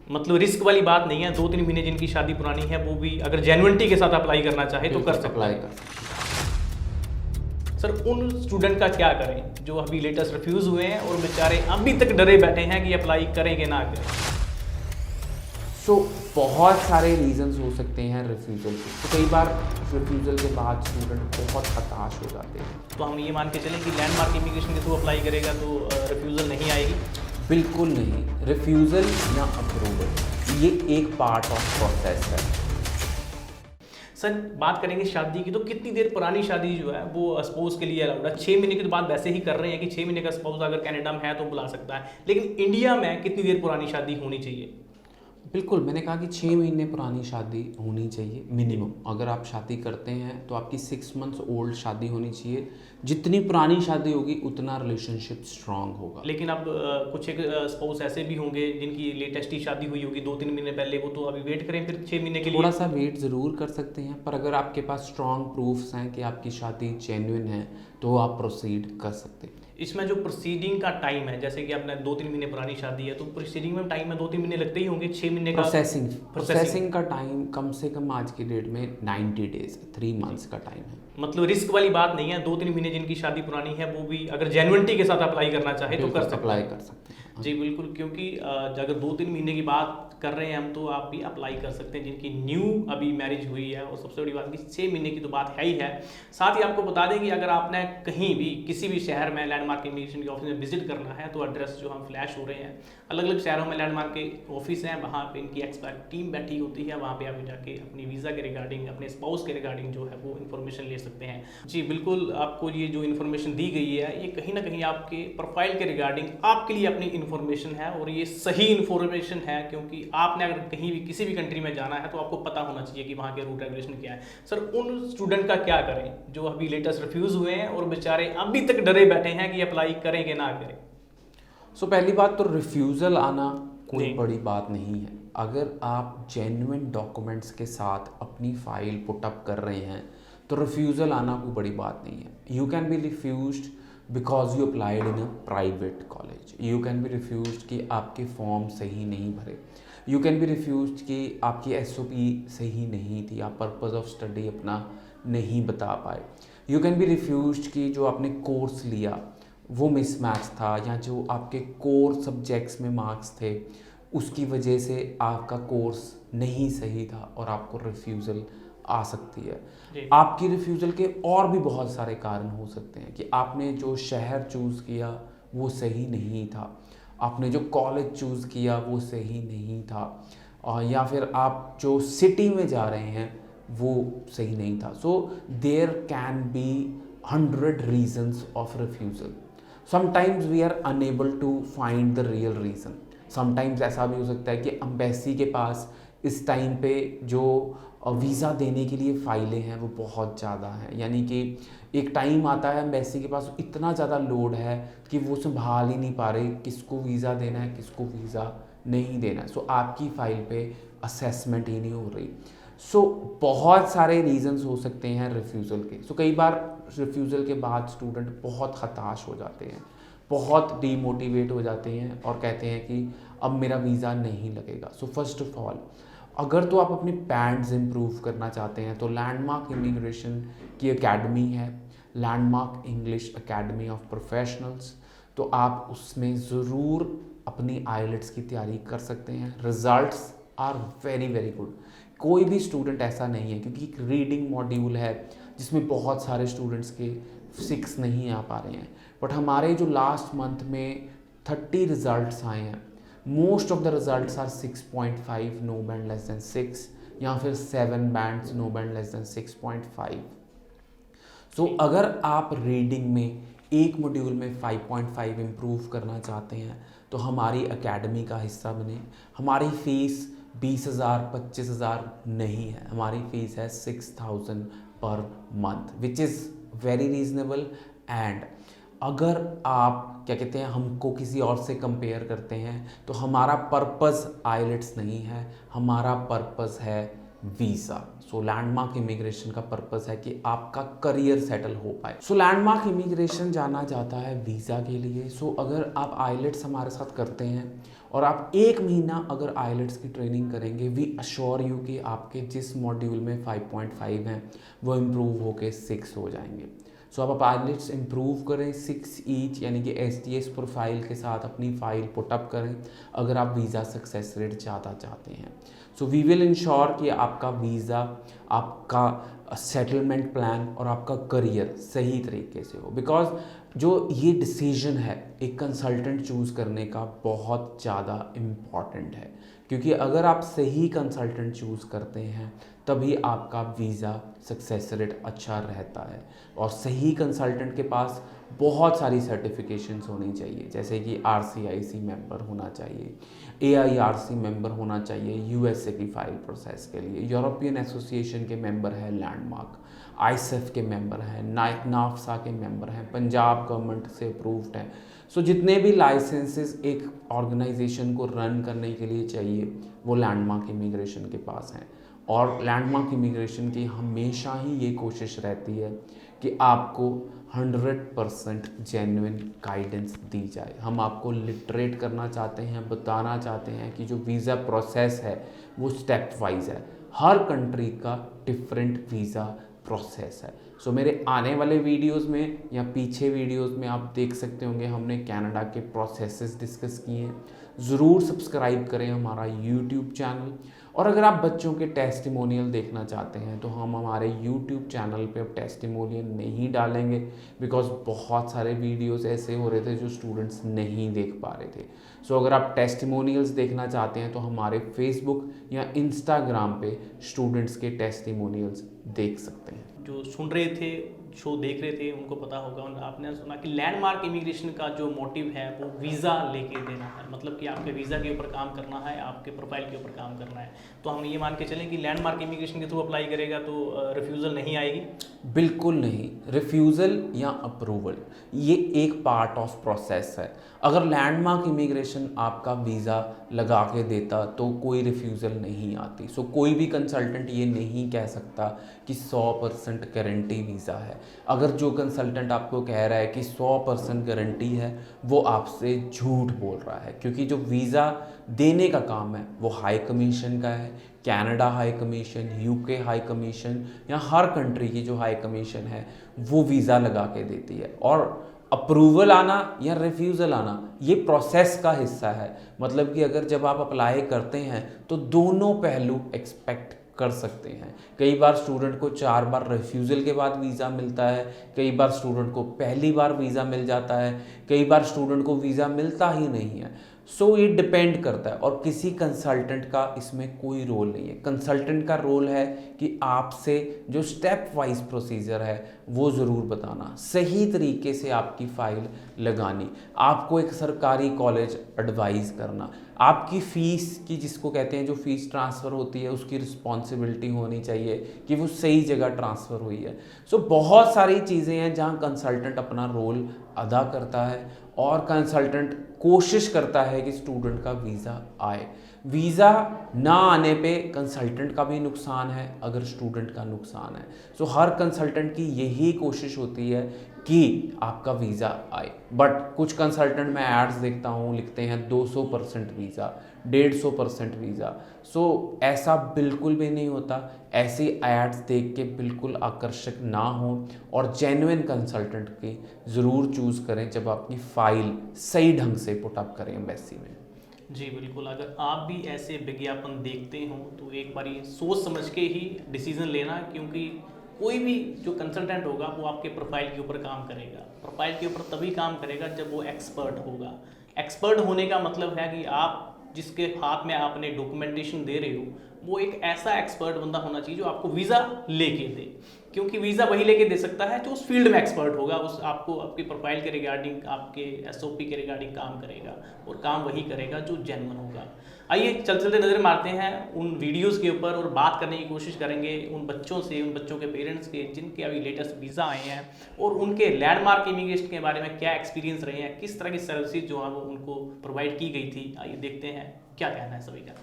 मतलब रिस्क वाली बात नहीं है। 2-3 महीने जिनकी शादी पुरानी है वो भी अगर जेन्युइनिटी के साथ अप्लाई करना चाहे तो कर सकता अप्लाई है। कर सकते सर उन स्टूडेंट का क्या करें जो अभी लेटेस्ट रिफ्यूज़ हुए हैं और बेचारे अभी तक डरे बैठे हैं कि अप्लाई करेंगे ना करें? सो बहुत सारे रीजंस हो सकते हैं रिफ्यूज़ल के। तो कई बार रिफ्यूज़ल के बाद स्टूडेंट बहुत हताश हो जाते हैं। तो हम ये मान के चलें कि लैंडमार्क इमिग्रेशन के थ्रू अप्लाई करेगा तो रिफ्यूज़ल नहीं आएगी? बिल्कुल नहीं। रिफ्यूज़ल या अप्रूवल ये एक पार्ट ऑफ प्रोसेस है। सर बात करेंगे शादी की, तो कितनी देर पुरानी शादी जो है वो स्पाउस के लिए अलाउड है? 6 महीने की तो बात वैसे ही कर रहे हैं कि 6 महीने का स्पाउस अगर कनाडा में है तो बुला सकता है, लेकिन इंडिया में कितनी देर पुरानी शादी होनी चाहिए? बिल्कुल, मैंने कहा कि 6 महीने पुरानी शादी होनी चाहिए मिनिमम। अगर आप शादी करते हैं तो आपकी 6 मंथ्स ओल्ड शादी होनी चाहिए। जितनी पुरानी शादी होगी उतना रिलेशनशिप स्ट्रांग होगा। लेकिन अब कुछ एक स्पाउस ऐसे भी होंगे जिनकी लेटेस्ट ही शादी हुई होगी 2-3 महीने पहले, वो तो अभी वेट करें फिर 6 महीने के लिए? थोड़ा सा वेट ज़रूर कर सकते हैं, पर अगर आपके पास स्ट्रांग प्रूफ्स हैं कि आपकी शादी जेन्युइन है तो आप प्रोसीड कर सकते हैं। इसमें जो प्रोसीडिंग का टाइम है, जैसे कि आपने 2-3 महीने पुरानी शादी है तो प्रोसीडिंग में टाइम में 2-3 महीने लगते ही होंगे। 6 महीने का प्रोसेसिंग का टाइम कम से कम आज की डेट में 90 डेज 3 मंथ्स का टाइम है। मतलब रिस्क वाली बात नहीं है। 2-3 महीने जिनकी शादी पुरानी है वो भी अगर जेन्युइनिटी के साथ अप्लाई करना चाहे तो कर सकते अप्लाई हैं। कर सकते हैं। जी बिल्कुल, क्योंकि अगर 2-3 महीने की बात कर रहे हैं हम तो आप भी अप्लाई कर सकते हैं जिनकी न्यू अभी मैरिज हुई है। और सबसे बड़ी बात कि 6 महीने की तो बात है ही है। साथ ही आपको बता दें कि अगर आपने कहीं भी किसी भी शहर में लैंडमार्क इमिग्रेशन के ऑफिस में विजिट करना है तो एड्रेस जो हम फ्लैश हो रहे हैं, अलग अलग शहरों में लैंडमार्क के ऑफिस हैं, वहाँ पे इनकी एक्सपर्ट टीम बैठी होती है। वहाँ पे आप जाके अपनी वीज़ा के रिगार्डिंग, अपने स्पाउस के रिगार्डिंग जो है वो इन्फॉर्मेशन ले सकते हैं। जी बिल्कुल, आपको ये जो इन्फॉर्मेशन दी गई है ये कहीं ना कहीं आपके प्रोफाइल के रिगार्डिंग आपके लिए अपनी इन्फॉर्मेशन है और ये सही इन्फॉर्मेशन है, क्योंकि आपने अगर कहीं भी किसी भी कंट्री में जाना है तो आपको पता होना चाहिए कि वहाँ के रूल रेगुलेशन क्या है। सर उन स्टूडेंट का क्या करें जो अभी लेटेस्ट रिफ्यूज़ हुए हैं और बेचारे अभी तक डरे बैठे हैं कि अप्लाई करेंगे ना करें? सो पहली बात तो रिफ्यूज़ल आना कोई जी। बड़ी बात नहीं है। अगर आप जेन्युइन डॉक्यूमेंट्स के साथ अपनी फाइल पुटअप कर रहे हैं तो रिफ्यूज़ल आना कोई बड़ी बात नहीं है। You can be refused because you applied in a private college. You can be refused कि आपके फॉर्म सही नहीं भरे। यू कैन बी रिफ्यूज्ड कि आपकी एसओपी सही नहीं थी, आप पर्पस ऑफ स्टडी अपना नहीं बता पाए। यू कैन बी रिफ्यूज्ड कि जो आपने कोर्स लिया वो मिसमैच था, या जो आपके कोर सब्जेक्ट्स में मार्क्स थे उसकी वजह से आपका कोर्स नहीं सही था और आपको रिफ्यूज़ल आ सकती है। आपकी रिफ्यूज़ल के और भी बहुत सारे कारण हो सकते हैं कि आपने जो शहर चूज़ किया वो सही नहीं था, आपने जो कॉलेज चूज़ किया वो सही नहीं था, या फिर आप जो सिटी में जा रहे हैं वो सही नहीं था। So there can be 100 reasons of refusal. Sometimes we are unable to find the real reason. Sometimes ऐसा भी हो सकता है कि एम्बेसी के पास इस टाइम पे जो वीज़ा देने के लिए फ़ाइलें हैं वो बहुत ज़्यादा हैं, यानी कि एक टाइम आता है एम्बेसी के पास इतना ज़्यादा लोड है कि वो संभाल ही नहीं पा रहे किसको वीज़ा देना है किसको वीज़ा नहीं देना है। सो आपकी फ़ाइल पे असेसमेंट ही नहीं हो रही। सो बहुत सारे रीजंस हो सकते हैं रिफ्यूज़ल के। सो कई बार रिफ्यूज़ल के बाद स्टूडेंट बहुत हताश हो जाते हैं, बहुत डीमोटिवेट हो जाते हैं और कहते हैं कि अब मेरा वीज़ा नहीं लगेगा। सो फर्स्ट ऑफ ऑल, अगर तो आप अपने पैड्स इम्प्रूव करना चाहते हैं तो लैंडमार्क इमिग्रेशन की एकेडमी है, landmark English academy of professionals, तो आप उसमें ज़रूर अपनी आईलेट्स की तैयारी कर सकते हैं। Results are very very good. कोई भी स्टूडेंट ऐसा नहीं है, क्योंकि एक रीडिंग मॉड्यूल है जिसमें बहुत सारे स्टूडेंट्स के 6 नहीं आ पा रहे हैं, बट हमारे जो लास्ट मंथ में 30 रिजल्ट्स आए हैं, most of the results are 6.5, no band less than 6, या फिर 7 bands, no band less than 6.5। So अगर आप रीडिंग में एक मॉड्यूल में 5.5 इम्प्रूव करना चाहते हैं तो हमारी एकेडमी का हिस्सा बने। हमारी फ़ीस 20,000 25,000 नहीं है, हमारी फ़ीस है 6,000 per month, which is very reasonable. And अगर आप क्या कहते हैं हमको किसी और से कंपेयर करते हैं तो हमारा पर्पस आईलेट्स नहीं है, हमारा पर्पस है वीज़ा। सो लैंडमार्क इमिग्रेशन का पर्पस है कि आपका करियर सेटल हो पाए। सो लैंडमार्क इमिग्रेशन जाना जाता है वीज़ा के लिए। सो अगर आप आईलेट्स हमारे साथ करते हैं और आप 1 महीना अगर आइलेट्स की ट्रेनिंग करेंगे, वी अश्योर यू कि आपके जिस मॉड्यूल में 5.5 हैं वो इम्प्रूव होके 6 हो जाएंगे। सो आप आइलेट्स इम्प्रूव करें 6 ईच, यानी कि STS प्रोफाइल के साथ अपनी फ़ाइल पुटअप करें अगर आप वीज़ा सक्सेस रेट ज़्यादा चाहते हैं। सो वी विल इंश्योर कि आपका वीज़ा, आपका सेटलमेंट प्लान और आपका करियर सही तरीके से हो। बिकॉज जो ये डिसीजन है एक कंसल्टेंट चूज़ करने का बहुत ज़्यादा इम्पॉर्टेंट है, क्योंकि अगर आप सही कंसल्टेंट चूज़ करते हैं तभी आपका वीज़ा सक्सेस रेट अच्छा रहता है। और सही कंसल्टेंट के पास बहुत सारी सर्टिफिकेशंस होनी चाहिए, जैसे कि RCIC मेंबर होना चाहिए, AIRC मेंबर होना चाहिए USA की फ़ाइल प्रोसेस के लिए, यूरोपियन एसोसिएशन के मेंबर है लैंडमार्क, ISEF के मेंबर हैं, नाफ्सा के मेंबर हैं, पंजाब गवर्नमेंट से अप्रूव्ड हैं। सो जितने भी लाइसेंसेस एक ऑर्गेनाइजेशन को रन करने के लिए चाहिए वो लैंडमार्क इमिग्रेशन के पास हैं। और लैंडमार्क इमिग्रेशन की हमेशा ही ये कोशिश रहती है कि आपको 100% जेन्युइन गाइडेंस दी जाए। हम आपको लिटरेट करना चाहते हैं, बताना चाहते हैं कि जो वीज़ा प्रोसेस है वो स्टेप वाइज है, हर कंट्री का डिफरेंट वीज़ा प्रोसेस है। सो मेरे आने वाले वीडियोस में या पीछे वीडियोस में आप देख सकते होंगे हमने कनाडा के प्रोसेसेस डिस्कस किए हैं। ज़रूर सब्सक्राइब करें हमारा यूट्यूब चैनल। और अगर आप बच्चों के टेस्टिमोनियल देखना चाहते हैं तो हम हमारे यूट्यूब चैनल पे अब टेस्टिमोनियल नहीं डालेंगे, बिकॉज बहुत सारे वीडियोस ऐसे हो रहे थे जो स्टूडेंट्स नहीं देख पा रहे थे। सो अगर आप टेस्टिमोनियल्स देखना चाहते हैं तो हमारे फेसबुक या इंस्टाग्राम पे स्टूडेंट्स के टेस्टिमोनियल्स देख सकते हैं। जो सुन रहे थे, शो देख रहे थे, उनको पता होगा, आपने सुना कि लैंडमार्क इमिग्रेशन का जो मोटिव है वो वीज़ा लेके देना है, मतलब कि आपके वीज़ा के ऊपर काम करना है, आपके प्रोफाइल के ऊपर काम करना है। तो हम ये मान के चलें कि लैंडमार्क इमिग्रेशन के थ्रू अप्लाई करेगा तो रिफ्यूज़ल नहीं आएगी? बिल्कुल नहीं। रिफ्यूज़ल या अप्रूवल ये एक पार्ट ऑफ प्रोसेस है। अगर लैंडमार्क इमिग्रेशन आपका वीज़ा लगा के देता तो कोई रिफ्यूज़ल नहीं आती। सो कोई भी कंसल्टेंट ये नहीं कह सकता कि 100% गारंटी वीज़ा है। अगर जो कंसल्टेंट आपको कह रहा है कि 100% गारंटी है वो आपसे झूठ बोल रहा है, क्योंकि जो वीज़ा देने का काम है वो हाई कमीशन का है। Canada high commission, UK high commission या हर कंट्री की जो हाई कमीशन है वो वीज़ा लगा के देती है। और अप्रूवल आना या रिफ्यूज़ल आना ये प्रोसेस का हिस्सा है। मतलब कि अगर जब आप अप्लाई करते हैं तो दोनों पहलू एक्सपेक्ट कर सकते हैं। कई बार स्टूडेंट को 4 बार रिफ्यूज़ल के बाद वीज़ा मिलता है, कई बार स्टूडेंट को पहली बार वीज़ा मिल जाता है, कई बार स्टूडेंट को वीज़ा मिलता ही नहीं है। सो ये डिपेंड करता है और किसी कंसल्टेंट का इसमें कोई रोल नहीं है। कंसल्टेंट का रोल है कि आपसे जो स्टेप वाइज प्रोसीजर है वो ज़रूर बताना, सही तरीके से आपकी फ़ाइल लगानी, आपको एक सरकारी कॉलेज एडवाइज़ करना, आपकी फ़ीस की, जिसको कहते हैं जो फ़ीस ट्रांसफ़र होती है, उसकी रिस्पॉन्सिबिलिटी होनी चाहिए कि वो सही जगह ट्रांसफ़र हुई है। सो बहुत सारी चीज़ें हैं जहाँ कंसल्टेंट अपना रोल अदा करता है और कंसल्टेंट कोशिश करता है कि स्टूडेंट का वीज़ा आए। वीज़ा ना आने पे कंसल्टेंट का भी नुकसान है, अगर स्टूडेंट का नुकसान है। सो हर कंसल्टेंट की यही कोशिश होती है कि आपका वीज़ा आए। बट कुछ कंसल्टेंट मैं एड्स देखता हूँ लिखते हैं 200% वीज़ा, 150% वीज़ा। सो ऐसा बिल्कुल भी नहीं होता। ऐसी एड्स देख के बिल्कुल आकर्षक ना हो और जेन्युइन कंसल्टेंट की ज़रूर चूज़ करें जब आपकी फ़ाइल सही ढंग से पुटअप करें एम्बेसी में। जी बिल्कुल, अगर आप भी ऐसे विज्ञापन देखते हो तो एक बार ये सोच समझ के ही डिसीज़न लेना, क्योंकि कोई भी जो कंसल्टेंट होगा वो आपके प्रोफाइल के ऊपर काम करेगा। प्रोफाइल के ऊपर तभी काम करेगा जब वो एक्सपर्ट होगा। एक्सपर्ट होने का मतलब है कि आप जिसके हाथ में आपने डॉक्यूमेंटेशन दे रहे हो वो एक ऐसा एक्सपर्ट बंदा होना चाहिए जो आपको वीज़ा लेके दे, क्योंकि वीज़ा वही लेके दे सकता है जो उस फील्ड में एक्सपर्ट होगा, उस आपको आपकी प्रोफाइल के रिगार्डिंग, आपके SOP के रिगार्डिंग काम करेगा और काम वही करेगा जो जेन्युइन होगा। आइए चलते नज़र मारते हैं उन वीडियोस के ऊपर और बात करने की कोशिश करेंगे उन बच्चों से, उन बच्चों के पेरेंट्स के जिनके अभी लेटेस्ट वीज़ा आए हैं और उनके लैंडमार्क इमिग्रेशन के बारे में क्या एक्सपीरियंस रहे हैं, किस तरह की सर्विसेज जो है वो उनको प्रोवाइड की गई थी। आइए देखते हैं क्या कहना है सभी का।